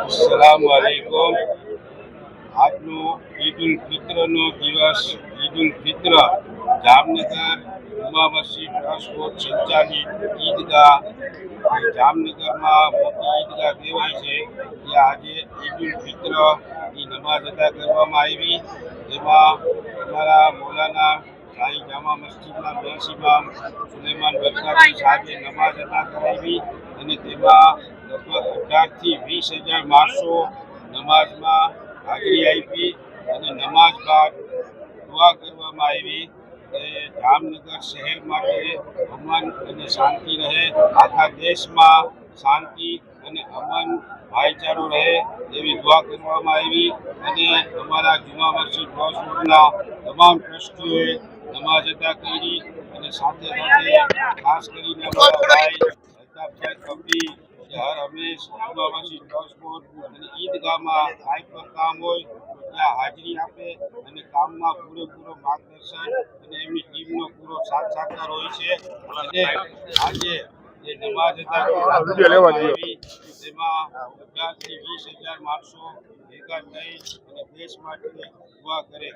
અસલામુઅલૈકુમ. આજનો ઈદ ઉલ ફિત્રનો દિવસ. ઈદ ઉલ ફિત્ર જામનગર જુમા મસ્જિદ ટ્રસ્ટ સંચાલિત ઈદગાહ જામનગરમાં મોટી ઈદગાહ કહેવાય છે. ત્યાં આજે ઈદ ઉલ ફિત્રની નમાઝ અદા કરવામાં આવી. જેમાં અમારા મૌલાના શાહી જામા મસ્જિદના બેસ ઇમામ સુલેમાન બરકાતી સાહેબે નમાઝ અદા કરાવી અને તેમાં લગભગ 18,000 થી 20,000 માણસો નમાઝમાં હાજરી આપી અને નમાઝ બાદ દુઆ કરવામાં આવી કે જામનગર શહેર માટે અમન અને શાંતિ રહે, આખા દેશમાં શાંતિ અને અમન ભાઈચારો રહે એવી દુઆ કરવામાં આવી. અને અમારા જુમા મસ્જિદ ટ્રસ્ટના તમામ ટ્રસ્ટીઓએ નમાઝ અદા કરી અને સાથે સાથે ખાસ કરીને અમારા ભાઈ અલ્તાફભાઈ કબરી જે હર હંમેશ જુમા મસ્જિદ ટ્રસ્ટ બોર્ડ અને ઈદગાહમાં કાંઈ પણ કામ હોય ત્યાં હાજરી આપે અને કામમાં પૂરેપૂરો માર્ગદર્શન અને એમની ટીમનો પૂરો સાથ સહકાર હોય છે. અને આજે જે નમાઝ અદા કરવામાં આવી તેમાં 18,000 થી 20,000 માણસો ભેગા થઈ અને દેશ માટે દુઆ કરે.